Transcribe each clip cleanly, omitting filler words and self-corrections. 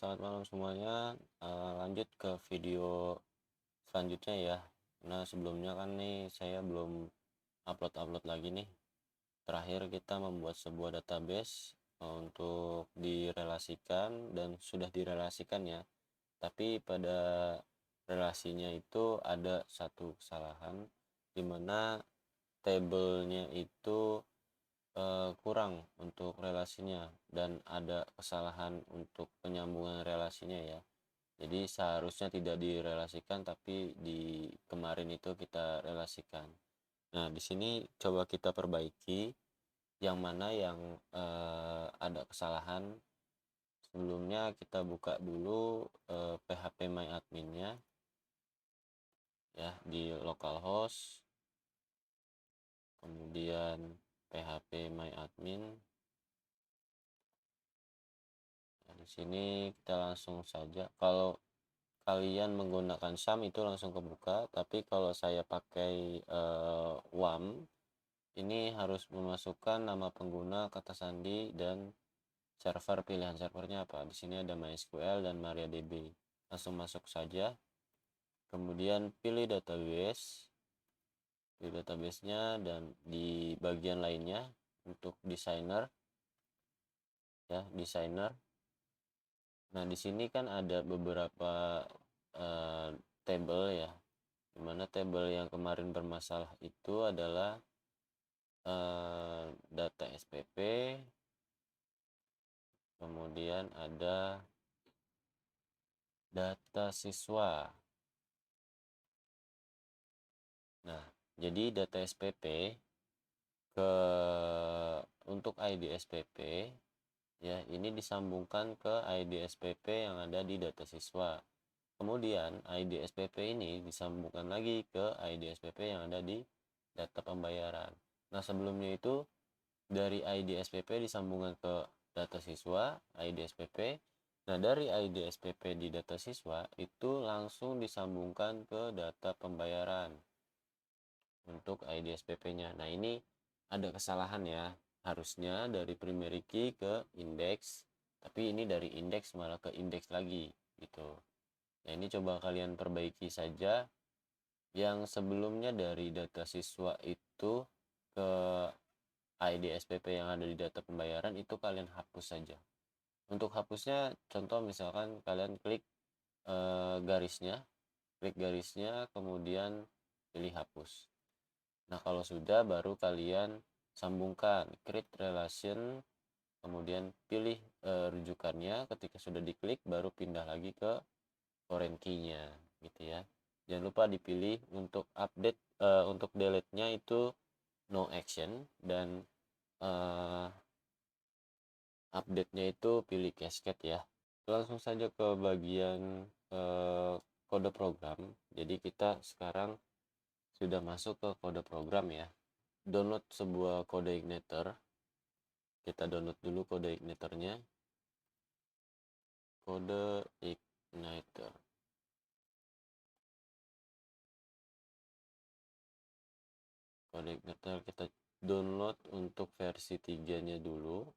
Selamat malam semuanya. Lanjut ke video selanjutnya ya. Nah, sebelumnya kan nih saya belum upload lagi nih. Terakhir kita membuat sebuah database untuk direlasikan dan sudah direlasikan ya. Tapi pada relasinya itu ada satu kesalahan di mana tabelnya itu kurang untuk relasinya dan ada kesalahan untuk penyambungan relasinya ya. Jadi seharusnya tidak direlasikan tapi di kemarin itu kita relasikan. Nah, di sini coba kita perbaiki yang mana yang ada kesalahan. Sebelumnya kita buka dulu phpMyAdmin-nya ya di localhost, kemudian phpMyAdmin. Nah, di sini kita langsung saja. Kalau kalian menggunakan SAM itu langsung kebuka, tapi kalau saya pakai WAM ini harus memasukkan nama pengguna, kata sandi, dan server. Pilihan servernya apa? Di sini ada MySQL dan MariaDB. Langsung masuk saja, kemudian pilih database-nya, dan di bagian lainnya untuk designer ya, designer. Nah, di sini kan ada beberapa table ya, dimana table yang kemarin bermasalah itu adalah data SPP, kemudian ada data siswa. Nah, jadi data SPP untuk ID SPP ya, ini disambungkan ke ID SPP yang ada di data siswa. Kemudian ID SPP ini disambungkan lagi ke ID SPP yang ada di data pembayaran. Nah, sebelumnya itu dari ID SPP disambungkan ke data siswa, ID SPP. Nah, dari ID SPP di data siswa itu langsung disambungkan ke data pembayaran untuk ID SPP-nya. Nah, ini ada kesalahan ya. Harusnya dari primary key ke index, tapi ini dari index malah ke index lagi gitu. Nah, ini coba kalian perbaiki saja. Yang sebelumnya dari data siswa itu ke ID SPP yang ada di data pembayaran itu kalian hapus saja. Untuk hapusnya, contoh misalkan kalian klik garisnya, kemudian pilih hapus. Nah, kalau sudah baru kalian sambungkan create relation, kemudian pilih rujukannya. Ketika sudah diklik baru pindah lagi ke foreign key-nya gitu ya. Jangan lupa dipilih untuk update, untuk delete-nya itu no action, dan update-nya itu pilih cascade ya. Langsung saja ke bagian kode program. Jadi kita sekarang sudah masuk ke kode program ya. Download sebuah kode igniter. Kita download dulu kode igniternya. Kode igniter. Kode igniter kita download untuk versi 3-nya dulu.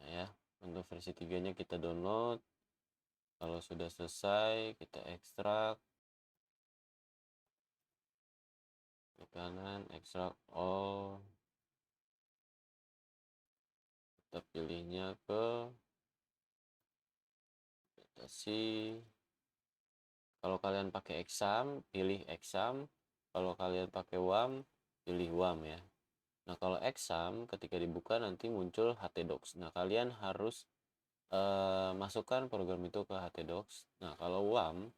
Nah ya, untuk versi 3-nya kita download. Kalau sudah selesai, kita ekstrak. Ke kanan, ekstrak all. Kita pilihnya ke datasi. Kalau kalian pakai exam, pilih exam. Kalau kalian pakai WAM, pilih WAM ya. Nah, kalau exam ketika dibuka nanti muncul htdocs. Nah, kalian harus masukkan program itu ke htdocs. Nah, kalau WAM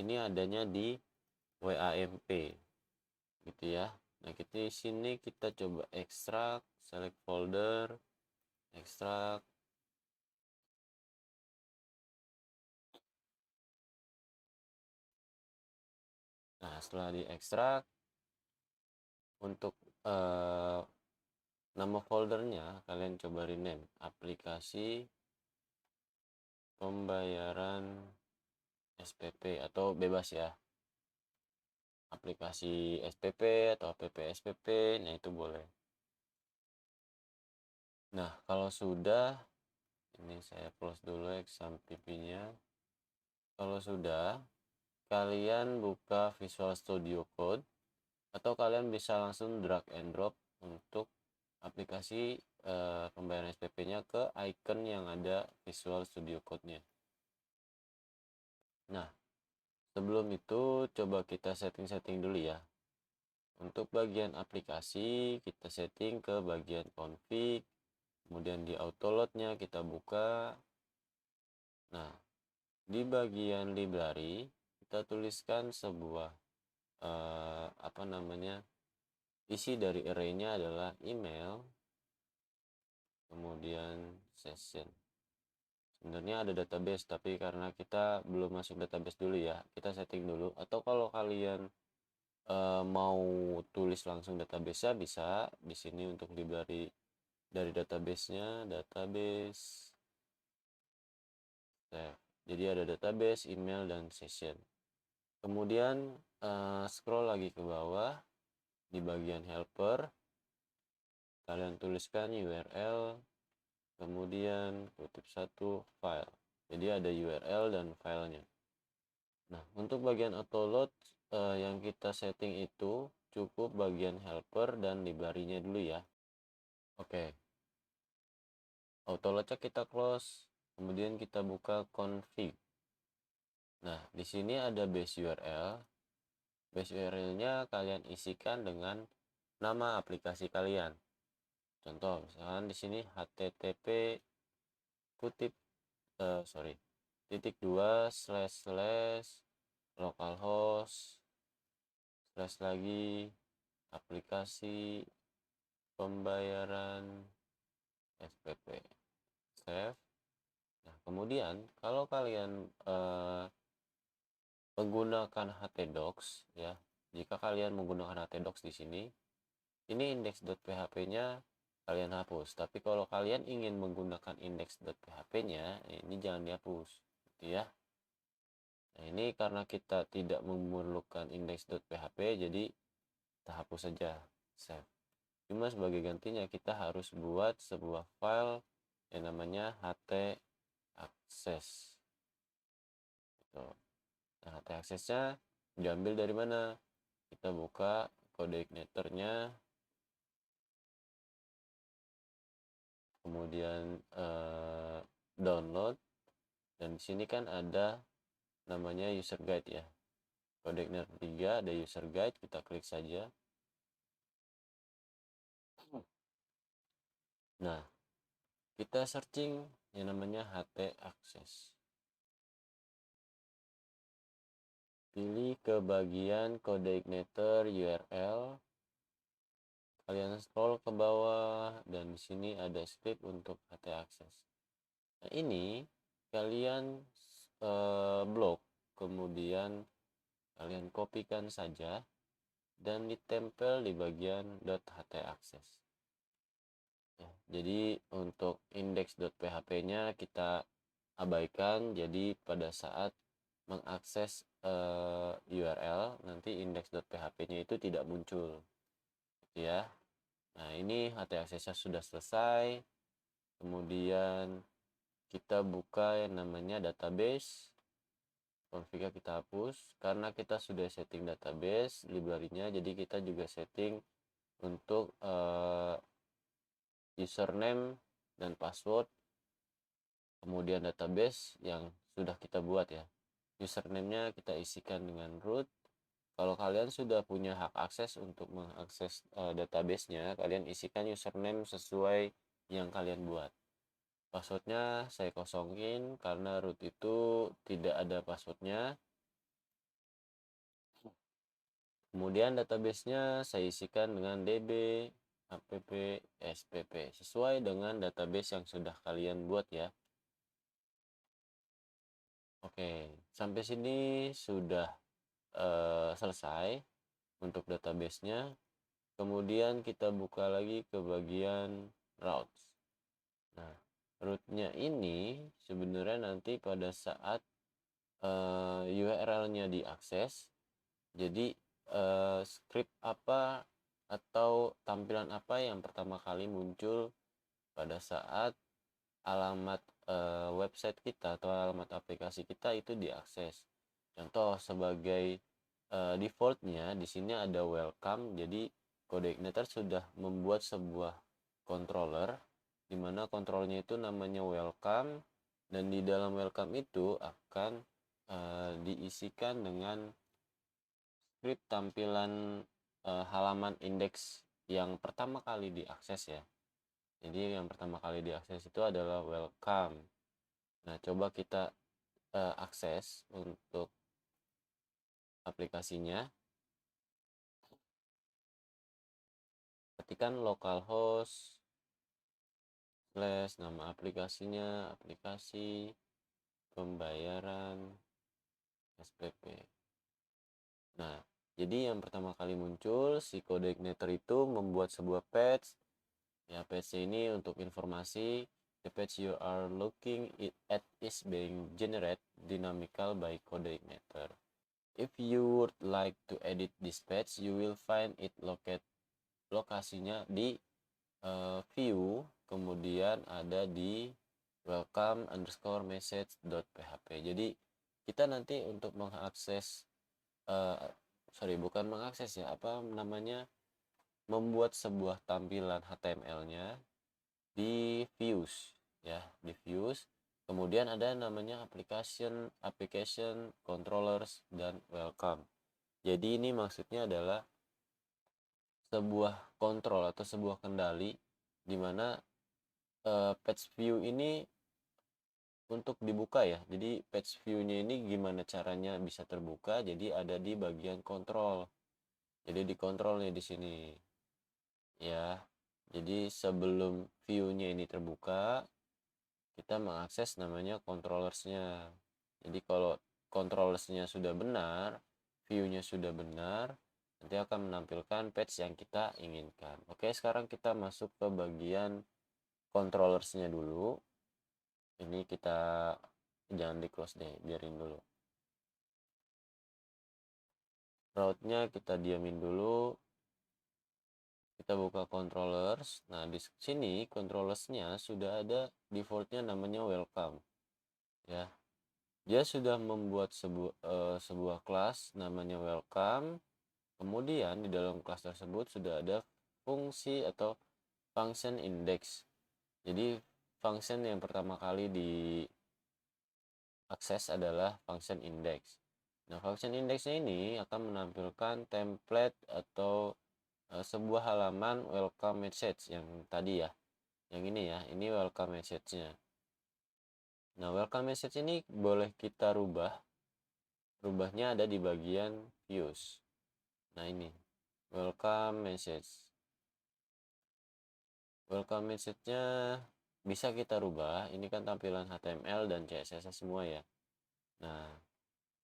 ini adanya di WAMP gitu ya. Nah, kita di sini kita coba ekstrak, select folder, ekstrak. Nah, setelah diekstrak, untuk nama foldernya kalian coba rename aplikasi pembayaran SPP atau bebas ya, aplikasi SPP atau app SPP. Nah, itu boleh. Nah, kalau sudah Ini saya close dulu XAMPP-nya. Kalau sudah, kalian buka Visual Studio Code atau kalian bisa langsung drag and drop untuk aplikasi pembayaran SPP-nya ke icon yang ada Visual Studio Code-nya. Nah, sebelum itu coba kita setting-setting dulu ya. Untuk bagian aplikasi kita setting ke bagian config, kemudian di autoload-nya kita buka. Nah, di bagian library kita tuliskan sebuah isi dari array-nya adalah email, kemudian session. Sebenarnya ada database, tapi karena kita belum masuk database dulu ya, kita setting dulu. Atau kalau kalian mau tulis langsung database-nya, bisa di sini untuk library dari database-nya, database. Jadi ada database, email, dan session. Kemudian scroll lagi ke bawah di bagian helper, kalian tuliskan URL, kemudian kutip satu file. Jadi ada URL dan filenya. Nah, untuk bagian autoload yang kita setting itu cukup bagian helper dan library-nya dulu ya. Oke. Autoload-nya kita close, kemudian kita buka config. Nah, di sini ada base URL. Base URL-nya kalian isikan dengan nama aplikasi kalian. Contoh, misalkan di sini http titik 2 / localhost / lagi aplikasi pembayaran SPP. Save. Nah, kemudian kalau kalian menggunakan htdocs ya, jika kalian menggunakan htdocs di sini, ini index.php-nya kalian hapus. Tapi kalau kalian ingin menggunakan index.php-nya, ini jangan dihapus, gitu ya. Nah, ini karena kita tidak memerlukan index.php, jadi kita hapus saja, save. Cuma sebagai gantinya kita harus buat sebuah file yang namanya htaccess. Gitu. Nah, htaccess-nya diambil dari mana? Kita buka kode igniternya, kemudian download, dan di sini kan ada namanya user guide ya. Kode igniter 3 ada user guide, kita klik saja. Nah, kita searching yang namanya htaccess. Pilih ke bagian kode igniter URL. Kalian scroll ke bawah dan di sini ada script untuk htaccess. Nah, ini kalian blok, kemudian kalian kopikan saja dan ditempel di bagian .htaccess. Ya, jadi untuk index.php-nya kita abaikan, jadi pada saat mengakses URL nanti index.php-nya itu tidak muncul, gitu ya. Nah, ini htaccess-nya sudah selesai. Kemudian kita buka yang namanya database. Config kita hapus karena kita sudah setting database library-nya, jadi kita juga setting untuk username dan password, kemudian database yang sudah kita buat ya. Username-nya kita isikan dengan root. Kalau kalian sudah punya hak akses untuk mengakses database-nya, kalian isikan username sesuai yang kalian buat. Passwordnya saya kosongin karena root itu tidak ada passwordnya. Kemudian database-nya saya isikan dengan db app spp sesuai dengan database yang sudah kalian buat ya. Oke, sampai sini sudah selesai untuk database-nya. Kemudian kita buka lagi ke bagian routes. Nah, root-nya ini sebenarnya nanti pada saat URL-nya diakses, jadi script apa atau tampilan apa yang pertama kali muncul pada saat alamat website kita atau alamat aplikasi kita itu diakses. Contoh sebagai defaultnya di sini ada welcome, jadi CodeIgniter sudah membuat sebuah controller di mana kontrolnya itu namanya welcome, dan di dalam welcome itu akan diisikan dengan script tampilan halaman indeks yang pertama kali diakses ya. Jadi yang pertama kali diakses itu adalah welcome. Nah, coba kita akses untuk aplikasinya. Ketikkan localhost / nama aplikasinya, aplikasi pembayaran SPP. Nah, jadi yang pertama kali muncul si CodeIgniter itu membuat sebuah patch. Ya, patch ini untuk informasi, the patch you are looking at is being generated dynamical by CodeIgniter. If you would like to edit this patch, you will find it lokasinya di view, kemudian ada di welcome_message.php. Jadi kita nanti untuk mengakses bukan mengakses ya, membuat sebuah tampilan HTML-nya di views ya, di views. Kemudian ada namanya application controllers dan welcome. Jadi ini maksudnya adalah sebuah kontrol atau sebuah kendali di mana page view ini untuk dibuka ya. Jadi page view-nya ini gimana caranya bisa terbuka? Jadi ada di bagian kontrol. Jadi di kontrolnya di sini. Ya. Jadi sebelum view-nya ini terbuka, kita mengakses namanya controllers-nya. Jadi kalau controllers-nya sudah benar, view-nya sudah benar, nanti akan menampilkan page yang kita inginkan. Oke, sekarang kita masuk ke bagian controllers-nya dulu. Ini kita jangan di close deh, biarin dulu. Route-nya kita diamin dulu. Kita buka controllers. Nah, di sini controllers-nya sudah ada defaultnya namanya welcome. Ya. Dia sudah membuat sebuah kelas namanya welcome. Kemudian di dalam kelas tersebut sudah ada fungsi atau function index. Jadi function yang pertama kali diakses adalah function index. Nah, function indexnya ini akan menampilkan template atau sebuah halaman welcome message yang tadi ya. Yang ini ya, ini welcome message-nya. Nah, welcome message ini boleh kita rubah. Rubahnya ada di bagian views. Nah, ini welcome message. Welcome message-nya bisa kita rubah. Ini kan tampilan HTML dan CSS semua ya. Nah,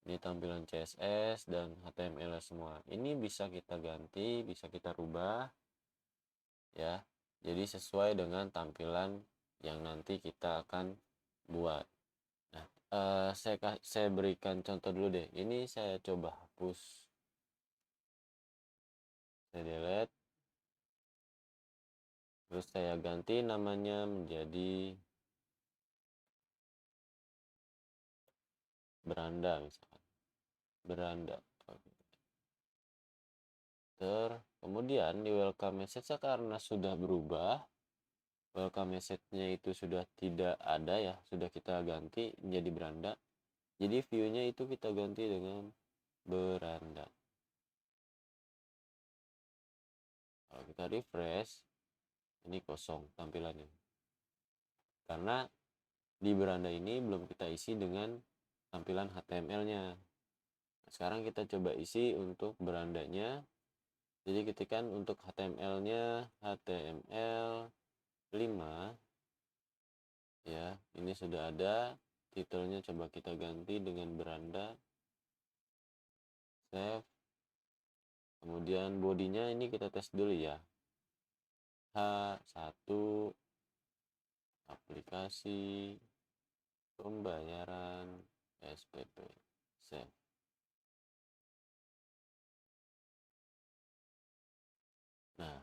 ini tampilan CSS dan HTML semua. Ini bisa kita ganti, bisa kita rubah ya. Jadi sesuai dengan tampilan yang nanti kita akan buat. Nah, saya berikan contoh dulu deh. Ini saya coba hapus. Saya delete. Terus saya ganti namanya menjadi beranda misalkan. Beranda. Kemudian di welcome message karena sudah berubah, welcome message-nya itu sudah tidak ada ya, sudah kita ganti menjadi beranda. Jadi view-nya itu kita ganti dengan beranda. Kalau kita refresh, ini kosong tampilannya. Karena di beranda ini belum kita isi dengan tampilan HTML-nya. Sekarang kita coba isi untuk berandanya. Jadi ketikkan untuk HTML-nya HTML 5 ya, ini sudah ada. Titelnya coba kita ganti dengan beranda. Save. Kemudian bodinya ini kita tes dulu ya. H1 aplikasi pembayaran SPP. Save. Nah,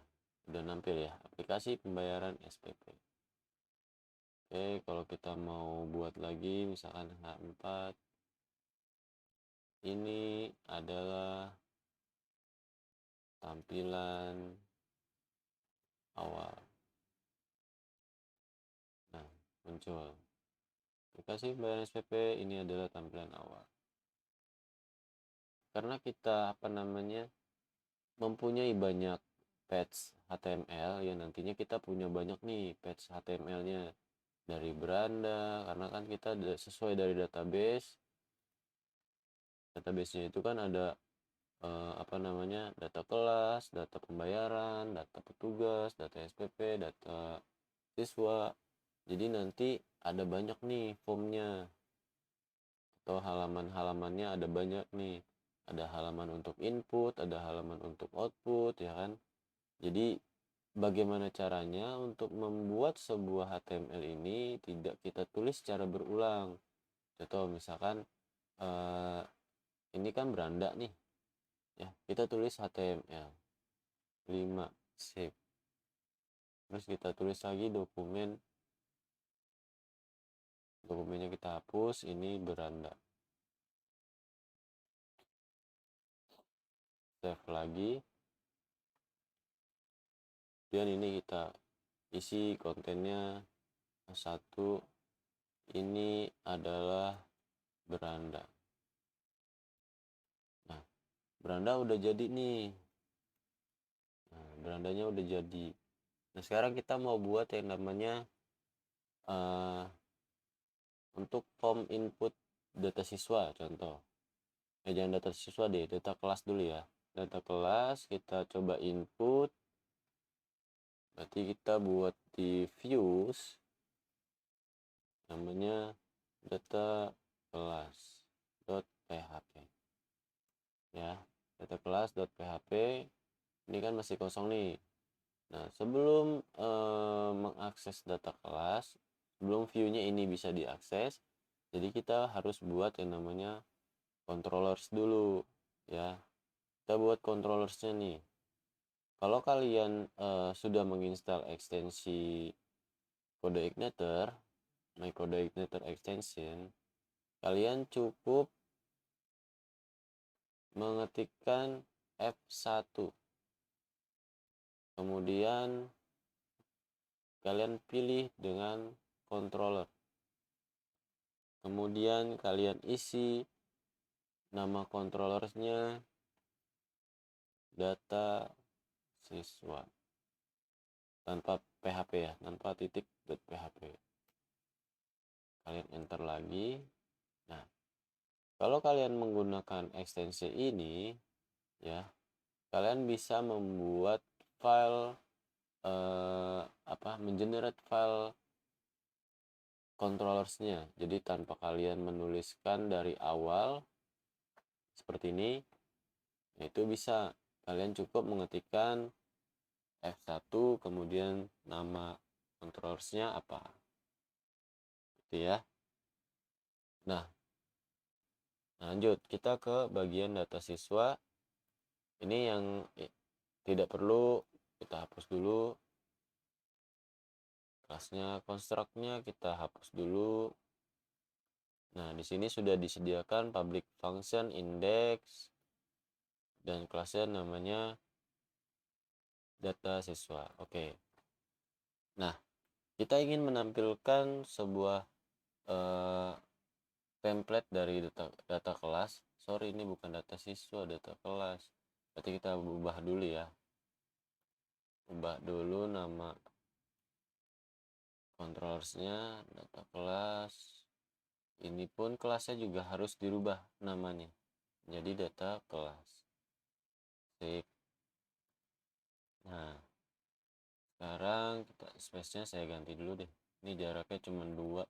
udah nampil ya, aplikasi pembayaran SPP. Oke, kalau kita mau buat lagi misalkan H4, ini adalah tampilan awal. Nah, muncul. Aplikasi pembayaran SPP ini adalah tampilan awal. Karena kita mempunyai banyak patch HTML, ya nantinya kita punya banyak nih patch HTML-nya dari beranda, karena kan kita sesuai dari database-nya itu kan ada data kelas, data pembayaran, data petugas, data SPP, data siswa. Jadi nanti ada banyak nih formnya atau halaman-halamannya, ada banyak nih, ada halaman untuk input, ada halaman untuk output, ya kan. Jadi bagaimana caranya untuk membuat sebuah HTML ini tidak kita tulis secara berulang. Contoh misalkan ini kan beranda nih ya, kita tulis HTML 5 save, terus kita tulis lagi dokumennya kita hapus, ini beranda, save lagi, dan ini kita isi kontennya. Satu, ini adalah beranda. Nah, beranda udah jadi nih. Nah, berandanya udah jadi. Nah, sekarang kita mau buat yang namanya untuk form input data siswa. Contoh, jangan data siswa deh, data kelas dulu ya. Data kelas kita coba input, berarti kita buat di views namanya data kelas.php ya. Data kelas.php ini kan masih kosong nih. Nah, sebelum mengakses data kelas, sebelum view-nya ini bisa diakses, jadi kita harus buat yang namanya controllers dulu ya. Kita buat controllersnya nih. Kalau kalian sudah menginstal ekstensi CodeIgniter, My CodeIgniter extension, kalian cukup mengetikkan F1, kemudian kalian pilih dengan controller, kemudian kalian isi nama controllernya data siswa tanpa php ya, tanpa titik .php. Kalian enter lagi. Nah, kalau kalian menggunakan ekstensi ini ya, kalian bisa membuat file mengenerate file controllersnya. Jadi tanpa kalian menuliskan dari awal seperti ini, itu bisa kalian cukup mengetikkan F1 kemudian nama controllersnya apa, gitu ya. Nah, lanjut kita ke bagian data siswa. Ini yang tidak perlu kita hapus dulu. Kelasnya, konstruknya kita hapus dulu. Nah, di sini sudah disediakan public function index dan kelasnya namanya data siswa. Oke. Nah, kita ingin menampilkan sebuah template dari data kelas. Sorry, ini bukan data siswa, data kelas. Berarti kita ubah dulu ya. Ubah dulu nama controllersnya data kelas. Ini pun kelasnya juga harus dirubah namanya. Jadi data kelas. Sip. Nah, sekarang kita space-nya saya ganti dulu deh. Ini jaraknya cuma 2.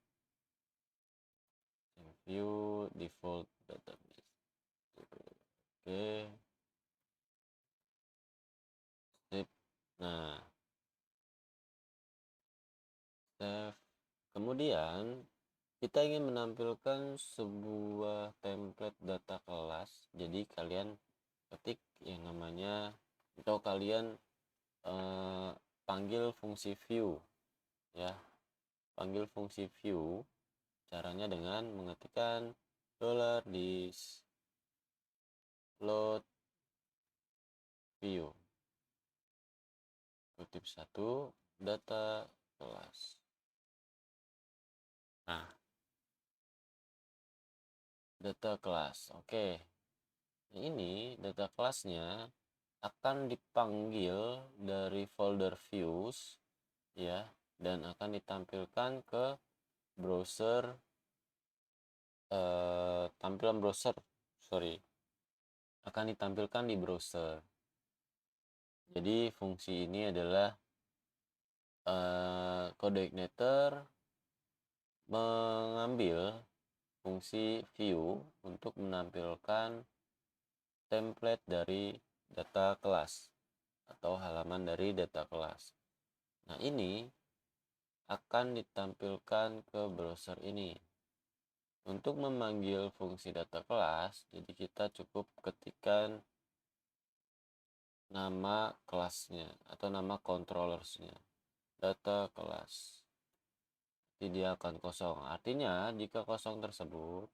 View default database. Oke. Sip. Nah, save. Kemudian kita ingin menampilkan sebuah template data kelas. Jadi kalian ketik yang namanya, atau kalian panggil fungsi view ya. panggil fungsi view. Caranya dengan mengetikkan $dis load view kutip 1 data kelas. Nah, data kelas. Oke. Ini data kelasnya akan dipanggil dari folder views ya, dan akan ditampilkan ke browser tampilan browser akan ditampilkan di browser. Jadi fungsi ini adalah CodeIgniter mengambil fungsi view untuk menampilkan template dari data kelas atau halaman dari data kelas. Nah, ini akan ditampilkan ke browser ini. Untuk memanggil fungsi data kelas, jadi kita cukup ketikkan nama kelasnya atau nama controllersnya, data kelas. Jadi dia akan kosong. Artinya jika kosong tersebut,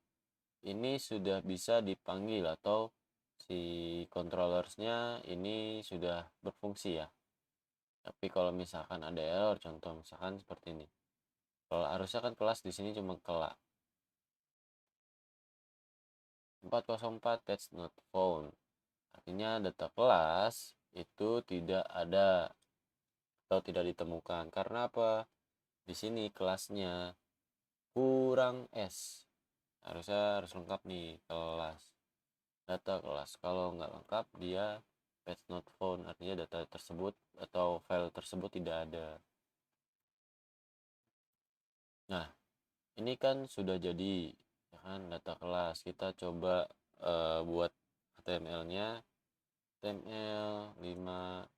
ini sudah bisa dipanggil atau si controllersnya ini sudah berfungsi ya. Tapi kalau misalkan ada error, contoh misalkan seperti ini. Kalau harusnya kan kelas di sini cuma kelak. 404 page not found. Artinya data kelas itu tidak ada atau tidak ditemukan. Karena apa? Di sini kelasnya kurang S. Harusnya harus lengkap nih kelas. Data kelas. Kalau nggak lengkap dia page not found. Artinya data tersebut atau file tersebut tidak ada. Nah, ini kan sudah jadi ya kan data kelas. Kita coba buat HTML-nya. HTML 5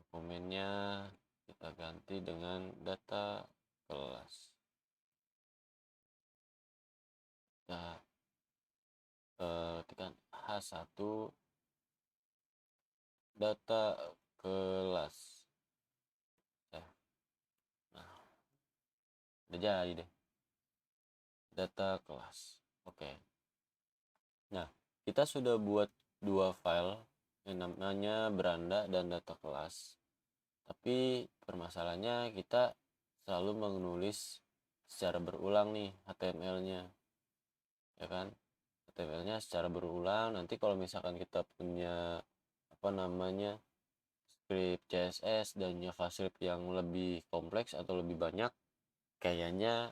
dokumennya kita ganti dengan data kelas. Kita ketikkan H1 data kelas. Nah, udah jadi deh data kelas. Oke. Nah, kita sudah buat dua file yang namanya beranda dan data kelas. Tapi permasalahannya kita selalu menulis secara berulang nih HTML-nya. Ya kan? HTML-nya secara berulang. Nanti kalau misalkan kita punya script CSS dan JavaScript yang lebih kompleks atau lebih banyak, kayaknya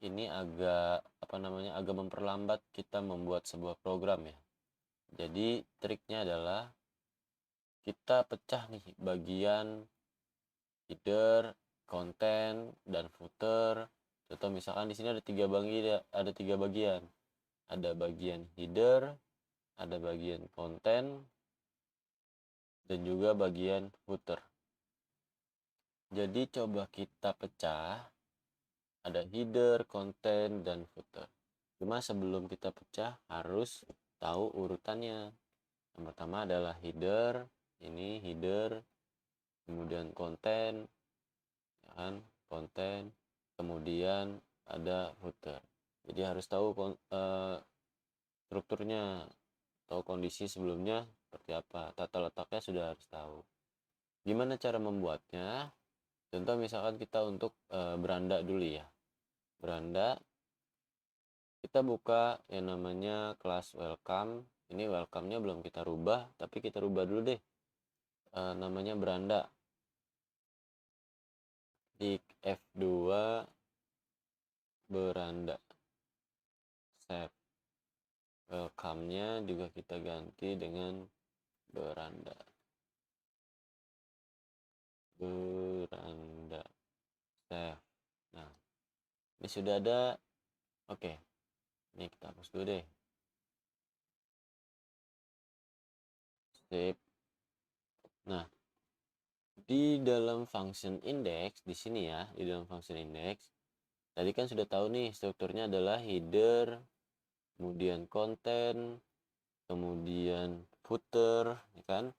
ini agak agak memperlambat kita membuat sebuah program ya. Jadi triknya adalah kita pecah nih bagian header, konten, dan footer. Contoh misalkan di sini ada tiga bagian. Ada bagian header, ada bagian konten, dan juga bagian footer. Jadi coba kita pecah, ada header, konten, dan footer. Cuma sebelum kita pecah harus tahu urutannya. Yang pertama adalah header, ini header, kemudian konten, ya kan, konten, kemudian ada footer. Jadi harus tahu strukturnya atau kondisi sebelumnya seperti apa, tata letaknya sudah harus tahu. Gimana cara membuatnya? Contoh misalkan kita untuk beranda dulu ya. Beranda, kita buka yang namanya kelas welcome. Ini welcome-nya belum kita rubah, tapi kita rubah dulu deh. Namanya beranda. Di F2 beranda. Save. Welcome-nya juga kita ganti dengan beranda. Beranda. Save. Nah, ini sudah ada. Oke. Ini kita hapus dulu deh. Save. Nah, di dalam function index di sini ya, di dalam function index tadi kan sudah tahu nih strukturnya adalah header, kemudian konten, kemudian footer, ya kan?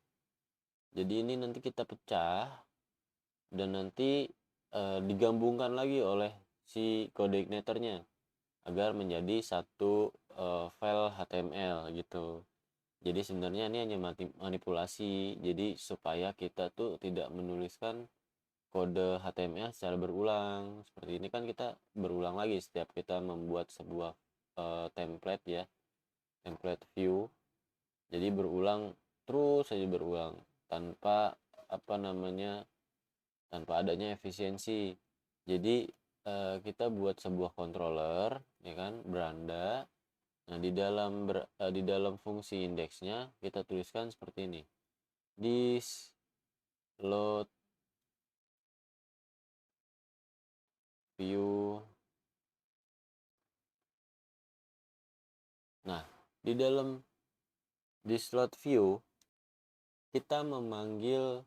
Jadi ini nanti kita pecah dan nanti digabungkan lagi oleh si kode igniternya agar menjadi satu file HTML gitu. Jadi sebenarnya ini hanya manipulasi, jadi supaya kita tuh tidak menuliskan kode HTML secara berulang. Seperti ini kan kita berulang lagi setiap kita membuat sebuah template ya, template view. Jadi berulang terus saja, berulang tanpa tanpa adanya efisiensi. Jadi kita buat sebuah controller ya kan, beranda. Nah, di dalam fungsi indeksnya kita tuliskan seperti ini. This load view. Nah, di dalam this load view kita memanggil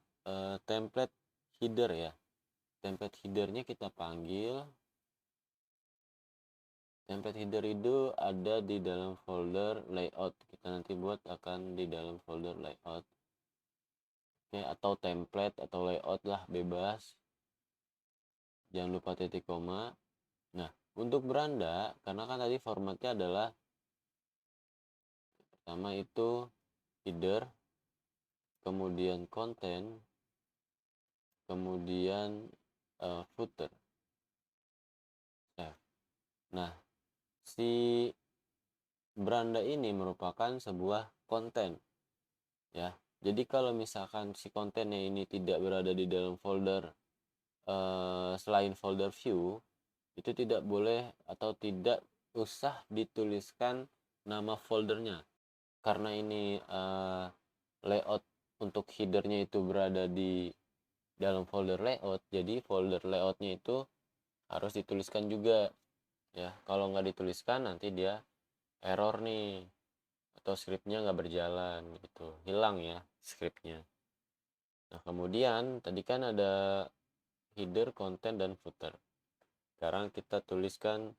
template header ya. Template headernya kita panggil. Template header itu ada di dalam folder layout. Kita nanti buat akan di dalam folder layout. Oke, atau template atau layout lah, bebas. Jangan lupa titik koma. Nah, untuk beranda, karena kan tadi formatnya adalah pertama itu header, kemudian content, kemudian footer. Nah, si beranda ini merupakan sebuah konten ya. Jadi kalau misalkan si kontennya ini tidak berada di dalam folder selain folder view, itu tidak boleh atau tidak usah dituliskan nama foldernya, karena ini layout untuk headernya itu berada di dalam folder layout. Jadi folder layoutnya itu harus dituliskan juga ya. Kalau nggak dituliskan nanti dia error nih, atau scriptnya nggak berjalan gitu, hilang ya scriptnya. Nah, kemudian tadi kan ada header, content, dan footer. Sekarang kita tuliskan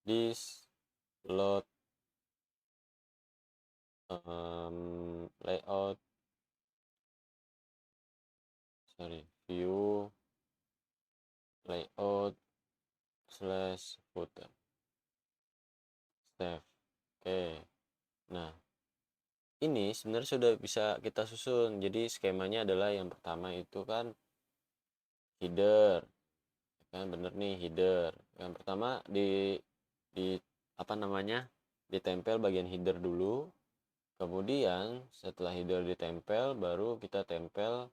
this load layout view layout slash footer save. Oke, nah ini sebenarnya sudah bisa kita susun. Jadi skemanya adalah yang pertama itu kan header kan, bener nih header. Yang pertama di ditempel bagian header dulu. Kemudian setelah header ditempel, baru kita tempel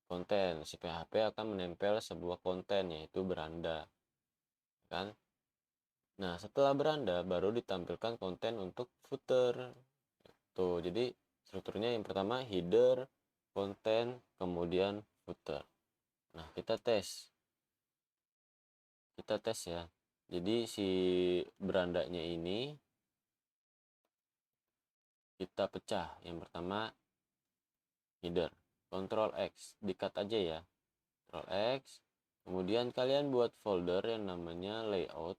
konten. Si PHP akan menempel sebuah konten, yaitu beranda kan. Nah, setelah beranda baru ditampilkan konten untuk footer tuh. Jadi strukturnya yang pertama header, konten, kemudian footer. Nah, kita tes ya. Jadi si berandanya ini kita pecah. Yang pertama header, Ctrl X, di-cut aja ya, Ctrl X. Kemudian kalian buat folder yang namanya layout,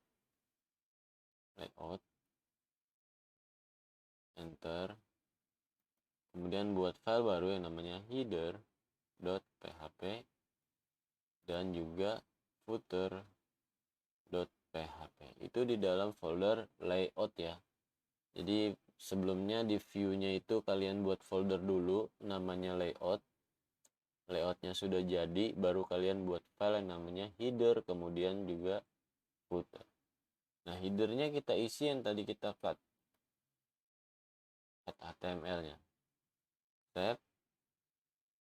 enter. Kemudian buat file baru yang namanya header.php dan juga footer.php. Itu di dalam folder layout ya. Jadi sebelumnya di view-nya itu kalian buat folder dulu namanya layout. Layoutnya sudah jadi, baru kalian buat file yang namanya header, kemudian juga footer. Nah, headernya kita isi yang tadi kita cut HTML-nya. Save.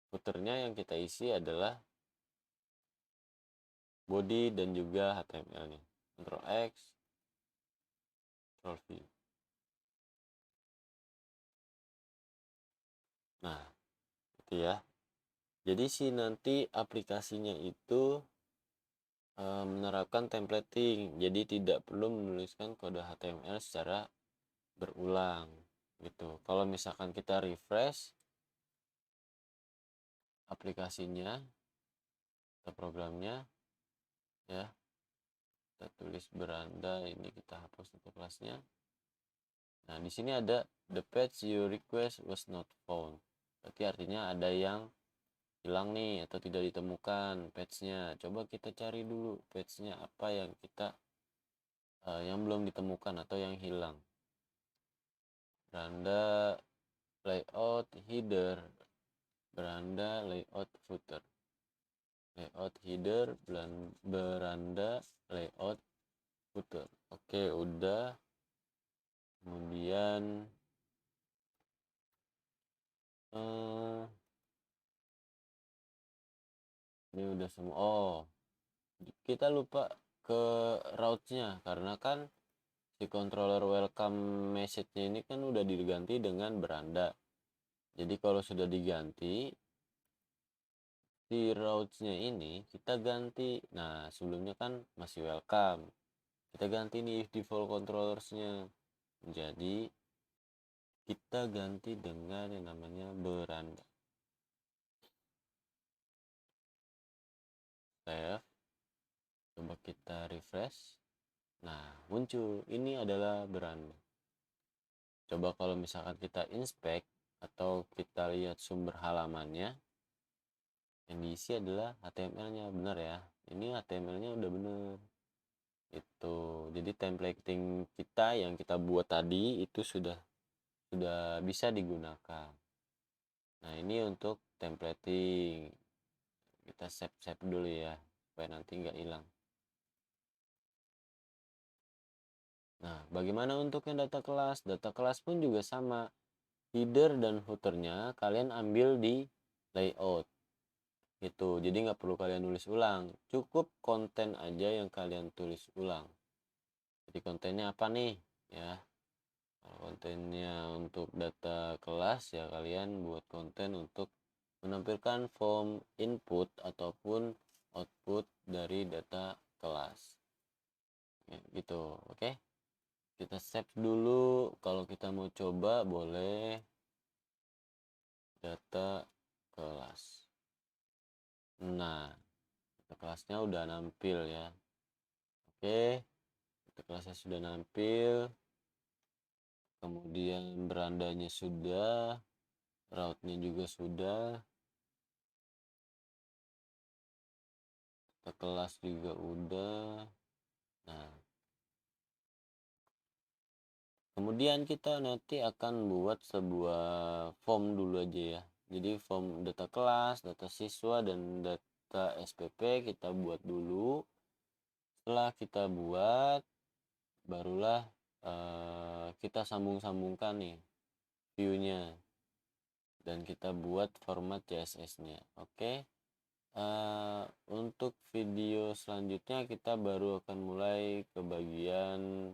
Footernya yang kita isi adalah body dan juga HTML-nya. Ctrl X, Ctrl V. Nah, itu ya. Jadi nanti aplikasinya itu menerapkan templating. Jadi tidak perlu menuliskan kode HTML secara berulang gitu. Kalau misalkan kita refresh aplikasinya atau programnya ya, kita tulis beranda, ini kita hapus untuk kelasnya. Nah, di sini ada the page you request was not found. Berarti artinya ada yang hilang nih atau tidak ditemukan patch-nya. Coba kita cari dulu patch-nya apa yang kita yang belum ditemukan atau yang hilang. Beranda layout header, beranda layout footer, layout header, beranda layout footer. Oke, udah. Kemudian ini udah semua. Oh, kita lupa ke route-nya karena kan si controller welcome message-nya ini kan udah diganti dengan beranda. Jadi kalau sudah diganti, si routes-nya ini kita ganti. Nah, sebelumnya kan masih welcome. Kita ganti nih default controllers-nya. Jadi kita ganti dengan yang namanya beranda. Save. Coba kita refresh. Nah, muncul. Ini adalah beranda. Coba kalau misalkan kita inspect atau kita lihat sumber halamannya, yang diisi adalah HTML-nya. Benar ya, ini HTML-nya udah bener itu. Jadi templating kita yang kita buat tadi itu sudah bisa digunakan. Nah, ini untuk templating. Kita save dulu ya supaya nanti nggak hilang. Nah, bagaimana untuk yang data kelas? Data kelas pun juga sama. Header dan footernya kalian ambil di layout gitu. Jadi nggak perlu kalian nulis ulang, cukup konten aja yang kalian tulis ulang. Jadi kontennya apa nih ya? Kalau kontennya untuk data kelas ya kalian buat konten untuk menampilkan form input ataupun output dari data kelas ya, gitu. Oke, kita save dulu. Kalau kita mau coba boleh data kelas. Nah, data kelasnya udah nampil ya. Oke, data kelasnya sudah nampil. Kemudian berandanya sudah, route-nya juga sudah, data kelas juga udah. Nah, kemudian kita nanti akan buat sebuah form dulu aja ya. Jadi form data kelas, data siswa, dan data SPP kita buat dulu. Setelah kita buat, barulah kita sambung-sambungkan nih view-nya dan kita buat format CSS-nya. Oke. Untuk video selanjutnya kita baru akan mulai ke bagian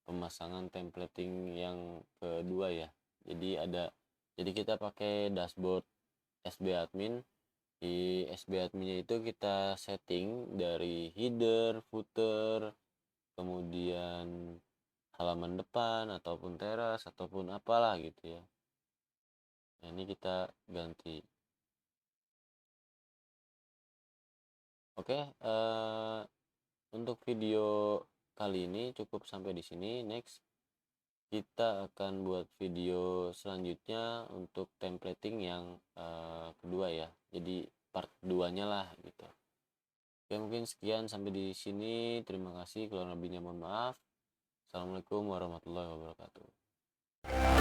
pemasangan templating yang kedua ya. Jadi kita pakai dashboard SB admin. Di SB adminnya itu kita setting dari header, footer, kemudian halaman depan ataupun teras ataupun apalah gitu ya. Nah, ini kita ganti. Oke, untuk video kali ini cukup sampai di sini. Next kita akan buat video selanjutnya untuk templating yang kedua ya. Jadi part 2-nya lah gitu. Oke, mungkin sekian sampai di sini. Terima kasih, kurang lebihnya mohon maaf. Assalamualaikum warahmatullahi wabarakatuh.